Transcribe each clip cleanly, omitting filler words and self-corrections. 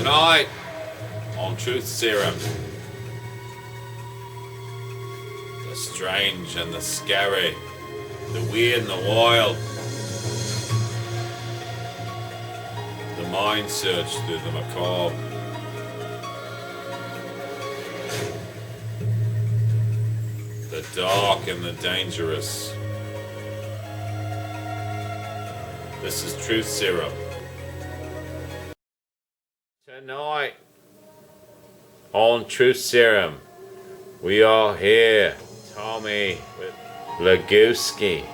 Tonight on Truth Serum, the strange and the scary, the weird and the wild, the mind search through the macabre, the dark and the dangerous. This is Truth Serum. Tonight on Truth Serum, we are here, Tommy with Lagooski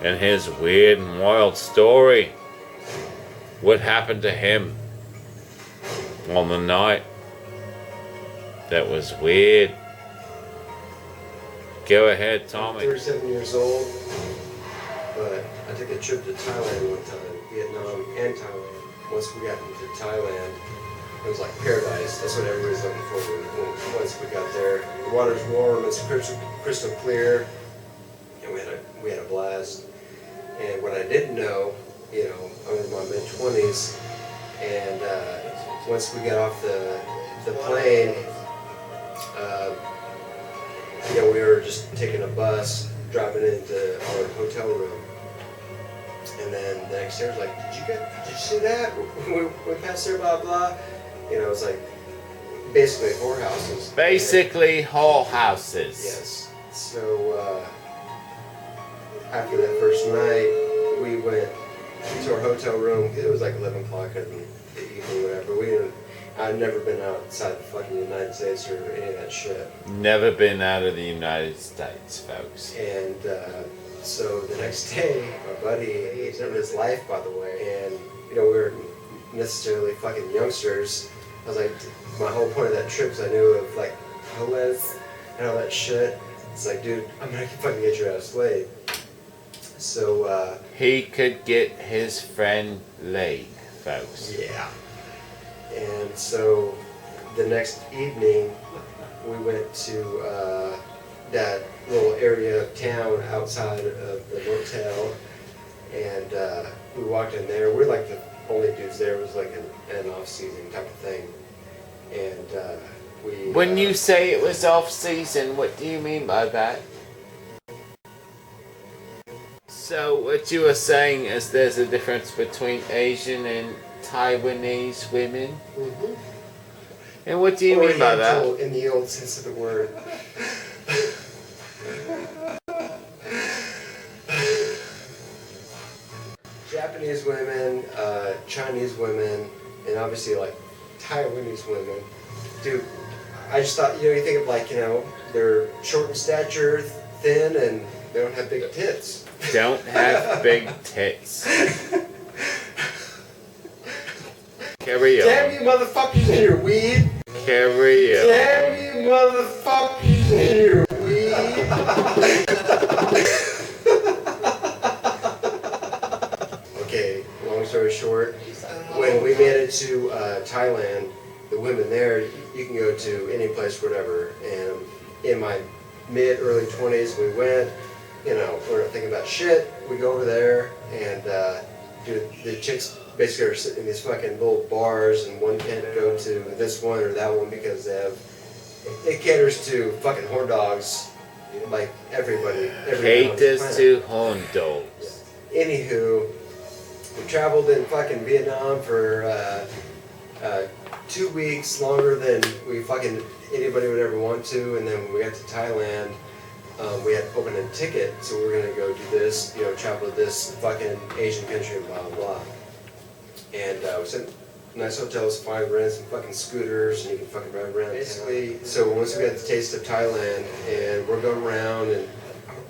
and his weird and wild story. What happened to him on the night that was weird? Go ahead, Tommy. I'm 37 years old, but I took a trip to Thailand one time, Vietnam and Thailand. Once we got into Thailand, it was like paradise. That's what everybody's looking forward to. Once we got there, the water's warm, it's crystal clear, and we had a blast. And what I didn't know, you know, I'm in my mid-20s, and once we got off the plane, you know, we were just taking a bus, driving into our hotel room. And then the next day I was like, did you see that? We passed there, blah, blah. You know, it's like basically whorehouses. Basically whorehouses. Yes. So after that first night, we went to our hotel room. It was like 11 o'clock in the evening, whatever. I've never been outside the fucking United States or any of that shit. Never been out of the United States, folks. And so the next day, my buddy, he's living his life, by the way, and you know, we weren't necessarily fucking youngsters. I was like, my whole point of that trip is I knew of like Holes and all that shit. It's like, dude, I'm gonna fucking get your ass laid. So he could get his friend laid, folks. Yeah. And so the next evening, we went to that little area of town outside of the motel, and we walked in there. We're like the only dudes there. It was like an off-season type of thing, and we. When you say it was off-season, what do you mean by that? So what you are saying is there's a difference between Asian and Taiwanese women? Mm-hmm. And what do you mean by that? In the old sense of the word. Japanese women, Chinese women, and obviously like Taiwanese women. Dude, I just thought, you know, you think of like, you know, they're short in stature, thin, and they don't have big tits. Don't have big tits. Carry on. Damn you motherfuckers in your weed. Carry on. Damn you motherfuckers in your weed. Okay, long story short, when we made it to Thailand, the women there, you can go to any place, whatever. And in my early 20s, we went, you know, we're not thinking about shit. We go over there, and dude, the chicks basically are sitting in these fucking little bars, and one can't go to this one or that one because it caters to fucking horn dogs, like everybody. Caters to horn dogs. Anywho, we traveled in fucking Vietnam for 2 weeks, longer than anybody would ever want to, and then when we got to Thailand, we had to open a ticket, so we were gonna go do this, you know, travel to this fucking Asian country and blah blah blah. And we sent nice hotels, fine rent, some fucking scooters, and you can fucking ride around. Basically, so once we got the taste of Thailand, and we're going around in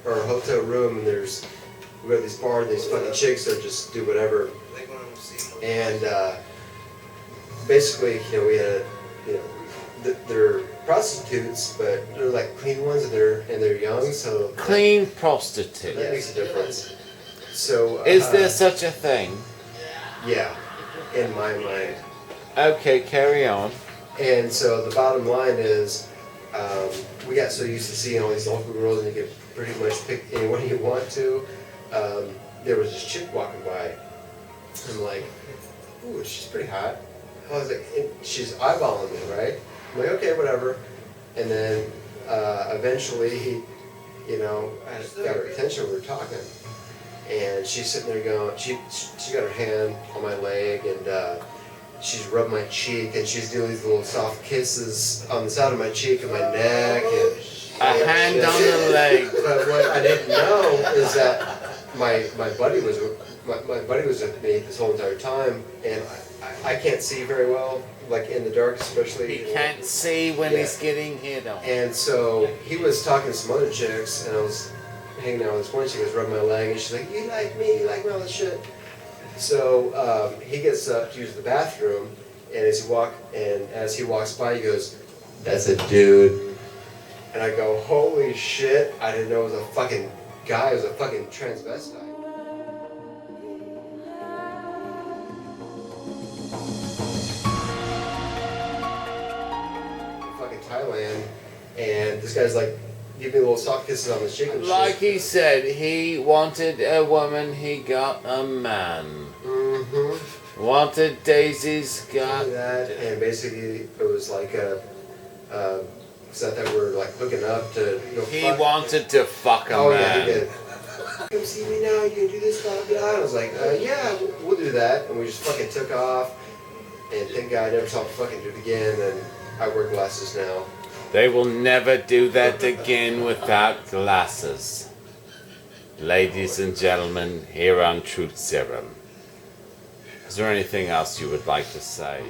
our hotel room, and we got these bars, these fucking chicks that just do whatever. And basically, you know, we had, you know, they're prostitutes, but they're like clean ones, and they're young, so Clean prostitutes. that makes a difference. So Is there such a thing? Yeah, in my mind. Okay, carry on. And so the bottom line is, we got so used to seeing all these local girls, and you can pretty much pick anyone you want to. There was this chick walking by. I'm like, ooh, she's pretty hot. I was like, and she's eyeballing me, right? I'm like, okay, whatever. And then eventually, you know, I got her attention. We were talking, and she's sitting there going, she got her hand on my leg, and she's rubbed my cheek, and she's doing these little soft kisses on the side of my cheek and my neck, and a hand on the leg. But what I didn't know is that my buddy was with me this whole entire time, and I can't see very well, like in the dark especially. He can't see when he's getting hit on. And so he was talking to some other chicks, and I was hanging out with this one chick who was rubbing my leg, and she's like, you like me, all this shit. So he gets up to use the bathroom, and as he walks by, he goes, that's a dude. And I go, holy shit, I didn't know it was a fucking guy, it was a fucking transvestite. Fucking Thailand, and this guy's like, give me little soft kisses on the cheek and Like shit. he said, he wanted a woman, he got a man. Mm-hmm. Wanted Daisy's got That, and basically it was like except that we're like hooking up to. He fuck. wanted to fuck a Oh man. yeah, he did. Come see me now. You can do this, blah blah. And I was like, yeah, we'll do that, and we just fucking took off. And thank God I never saw him fucking do it again. And I wear glasses now. They will never do that again without glasses. Ladies and gentlemen, here on Truth Serum. Is there anything else you would like to say?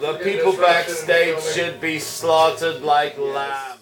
The people backstage should be slaughtered like lambs.